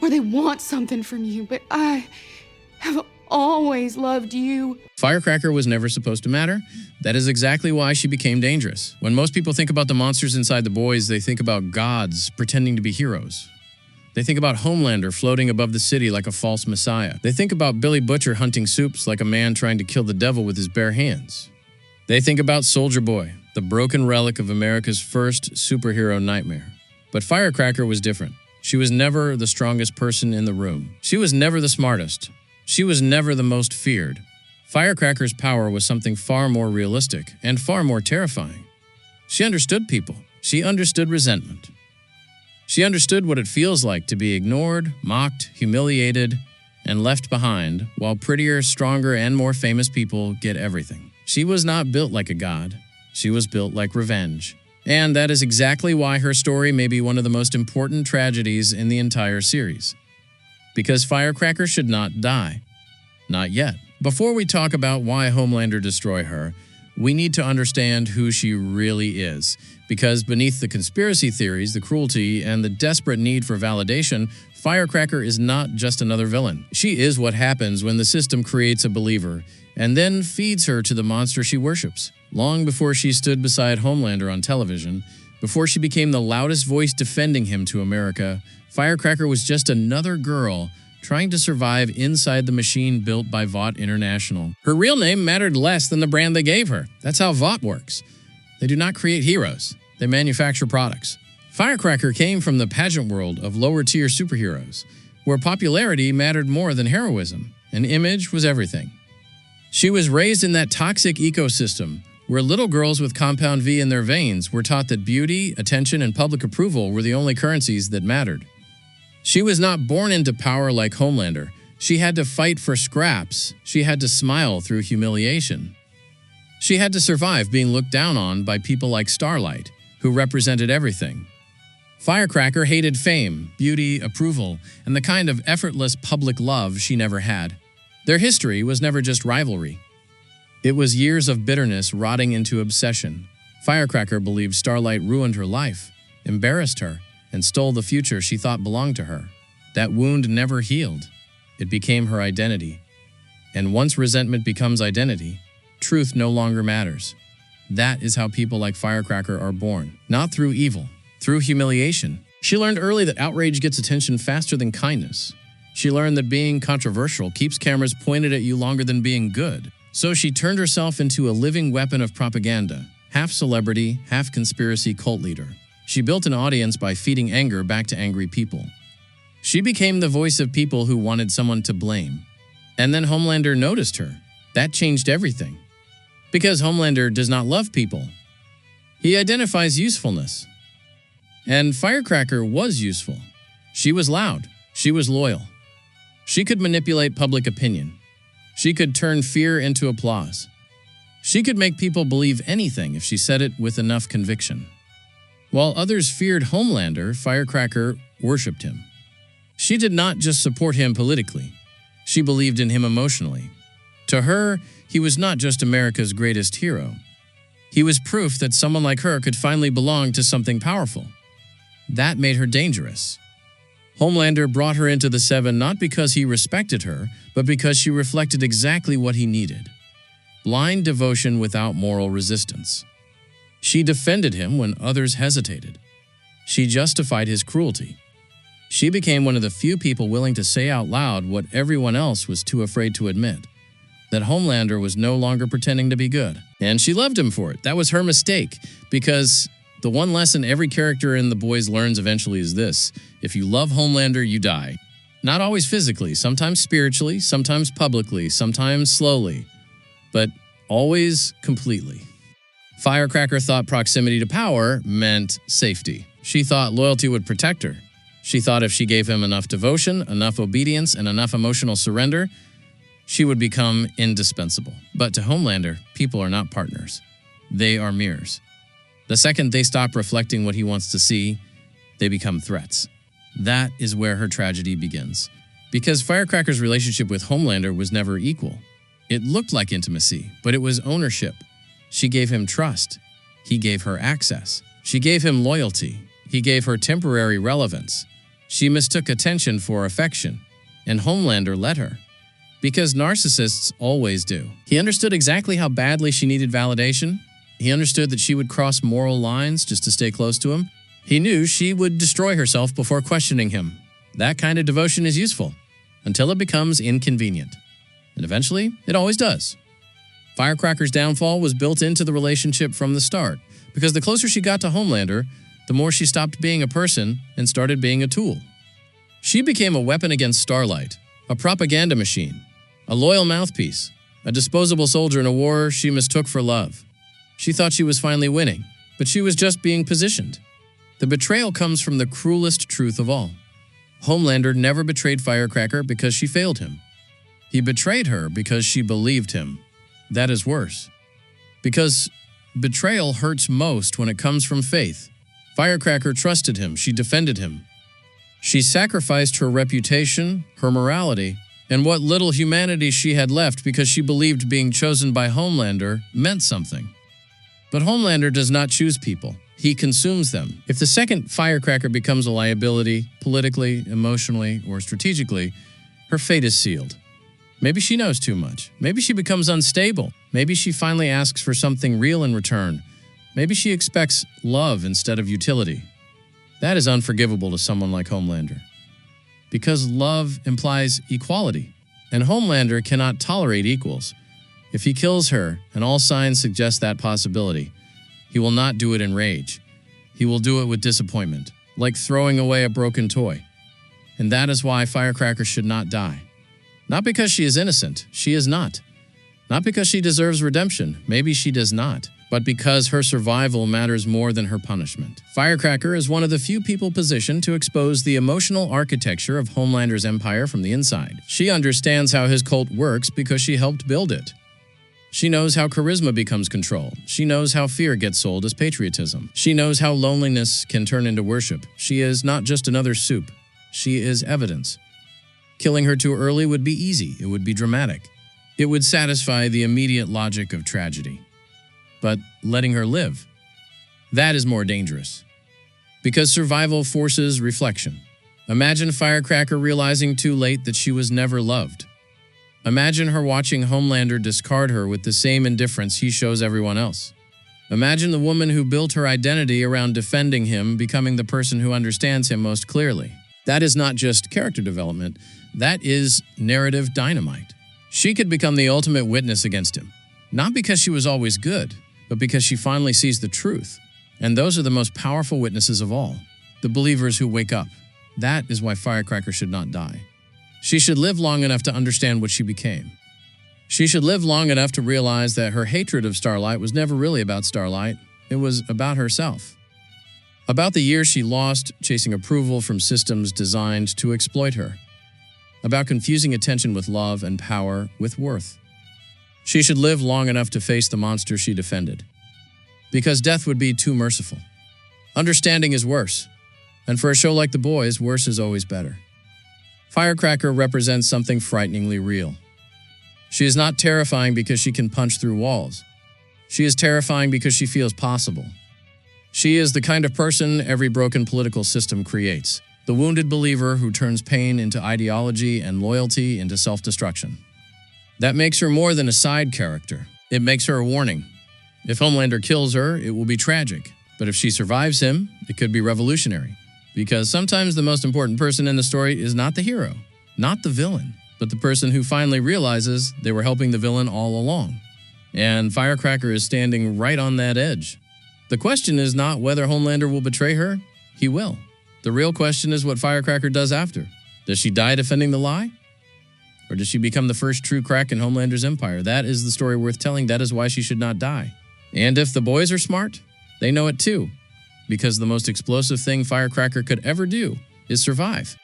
or they want something from you, but I have always loved you. Firecracker was never supposed to matter. That is exactly why she became dangerous. When most people think about the monsters inside the boys, they think about gods pretending to be heroes. They think about Homelander floating above the city like a false messiah. They think about Billy Butcher hunting Soups like a man trying to kill the devil with his bare hands. They think about Soldier Boy, the broken relic of America's first superhero nightmare. But Firecracker was different. She was never the strongest person in the room. She was never the smartest. She was never the most feared. Firecracker's power was something far more realistic and far more terrifying. She understood people. She understood resentment. She understood what it feels like to be ignored, mocked, humiliated, and left behind, while prettier, stronger, and more famous people get everything. She was not built like a god. She was built like revenge. And that is exactly why her story may be one of the most important tragedies in the entire series. Because Firecracker should not die. Not yet. Before we talk about why Homelander destroyed her, we need to understand who she really is. Because beneath the conspiracy theories, the cruelty, and the desperate need for validation, Firecracker is not just another villain. She is what happens when the system creates a believer and then feeds her to the monster she worships. Long before she stood beside Homelander on television, before she became the loudest voice defending him to America, Firecracker was just another girl trying to survive inside the machine built by Vought International. Her real name mattered less than the brand they gave her. That's how Vought works. They do not create heroes. They manufacture products. Firecracker came from the pageant world of lower-tier superheroes, where popularity mattered more than heroism, and image was everything. She was raised in that toxic ecosystem where little girls with compound V in their veins were taught that beauty, attention, and public approval were the only currencies that mattered. She was not born into power like Homelander. She had to fight for scraps. She had to smile through humiliation. She had to survive being looked down on by people like Starlight, who represented everything. Firecracker hated fame, beauty, approval, and the kind of effortless public love she never had. Their history was never just rivalry. It was years of bitterness rotting into obsession. Firecracker believed Starlight ruined her life, embarrassed her, and stole the future she thought belonged to her. That wound never healed. It became her identity. And once resentment becomes identity, truth no longer matters. That is how people like Firecracker are born. Not through evil, through humiliation. She learned early that outrage gets attention faster than kindness. She learned that being controversial keeps cameras pointed at you longer than being good. So she turned herself into a living weapon of propaganda, half celebrity, half conspiracy cult leader. She built an audience by feeding anger back to angry people. She became the voice of people who wanted someone to blame. And then Homelander noticed her. That changed everything. Because Homelander does not love people. He identifies usefulness. And Firecracker was useful. She was loud. She was loyal. She could manipulate public opinion. She could turn fear into applause. She could make people believe anything if she said it with enough conviction. While others feared Homelander, Firecracker worshipped him. She did not just support him politically. She believed in him emotionally. To her, he was not just America's greatest hero. He was proof that someone like her could finally belong to something powerful. That made her dangerous. Homelander brought her into the Seven not because he respected her, but because she reflected exactly what he needed. Blind devotion without moral resistance. She defended him when others hesitated. She justified his cruelty. She became one of the few people willing to say out loud what everyone else was too afraid to admit. That Homelander was no longer pretending to be good. And she loved him for it. That was her mistake, because the one lesson every character in The Boys learns eventually is this: if you love Homelander, you die. Not always physically, sometimes spiritually, sometimes publicly, sometimes slowly, but always completely. Firecracker thought proximity to power meant safety. She thought loyalty would protect her. She thought if she gave him enough devotion, enough obedience, and enough emotional surrender, she would become indispensable. But to Homelander, people are not partners. They are mirrors. The second they stop reflecting what he wants to see, they become threats. That is where her tragedy begins. Because Firecracker's relationship with Homelander was never equal. It looked like intimacy, but it was ownership. She gave him trust. He gave her access. She gave him loyalty. He gave her temporary relevance. She mistook attention for affection, and Homelander let her. Because narcissists always do. He understood exactly how badly she needed validation. He understood that she would cross moral lines just to stay close to him. He knew she would destroy herself before questioning him. That kind of devotion is useful, until it becomes inconvenient. And eventually, it always does. Firecracker's downfall was built into the relationship from the start, because the closer she got to Homelander, the more she stopped being a person and started being a tool. She became a weapon against Starlight, a propaganda machine, a loyal mouthpiece, a disposable soldier in a war she mistook for love. She thought she was finally winning, but she was just being positioned. The betrayal comes from the cruelest truth of all. Homelander never betrayed Firecracker because she failed him. He betrayed her because she believed him. That is worse. Because betrayal hurts most when it comes from faith. Firecracker trusted him. She defended him. She sacrificed her reputation, her morality, and what little humanity she had left because she believed being chosen by Homelander meant something. But Homelander does not choose people. He consumes them. If the second Firecracker becomes a liability, politically, emotionally, or strategically, her fate is sealed. Maybe she knows too much. Maybe she becomes unstable. Maybe she finally asks for something real in return. Maybe she expects love instead of utility. That is unforgivable to someone like Homelander. Because love implies equality, and Homelander cannot tolerate equals. If he kills her, and all signs suggest that possibility, he will not do it in rage. He will do it with disappointment, like throwing away a broken toy. And that is why Firecracker should not die. Not because she is innocent, she is not. Not because she deserves redemption, maybe she does not. But because her survival matters more than her punishment. Firecracker is one of the few people positioned to expose the emotional architecture of Homelander's empire from the inside. She understands how his cult works because she helped build it. She knows how charisma becomes control. She knows how fear gets sold as patriotism. She knows how loneliness can turn into worship. She is not just another soup. She is evidence. Killing her too early would be easy. It would be dramatic. It would satisfy the immediate logic of tragedy. But letting her live, that is more dangerous. Because survival forces reflection. Imagine Firecracker realizing too late that she was never loved. Imagine her watching Homelander discard her with the same indifference he shows everyone else. Imagine the woman who built her identity around defending him becoming the person who understands him most clearly. That is not just character development, that is narrative dynamite. She could become the ultimate witness against him. Not because she was always good, but because she finally sees the truth. And those are the most powerful witnesses of all, the believers who wake up. That is why Firecracker should not die. She should live long enough to understand what she became. She should live long enough to realize that her hatred of Starlight was never really about Starlight. It was about herself. About the years she lost chasing approval from systems designed to exploit her. About confusing attention with love and power with worth. She should live long enough to face the monster she defended. Because death would be too merciful. Understanding is worse. And for a show like The Boys, worse is always better. Firecracker represents something frighteningly real. She is not terrifying because she can punch through walls. She is terrifying because she feels possible. She is the kind of person every broken political system creates. The wounded believer who turns pain into ideology and loyalty into self-destruction. That makes her more than a side character. It makes her a warning. If Homelander kills her, it will be tragic. But if she survives him, it could be revolutionary. Because sometimes the most important person in the story is not the hero, not the villain, but the person who finally realizes they were helping the villain all along. And Firecracker is standing right on that edge. The question is not whether Homelander will betray her. He will. The real question is what Firecracker does after. Does she die defending the lie? Or does she become the first true crack in Homelander's empire? That is the story worth telling. That is why she should not die. And if the boys are smart, they know it too. Because the most explosive thing Firecracker could ever do is survive.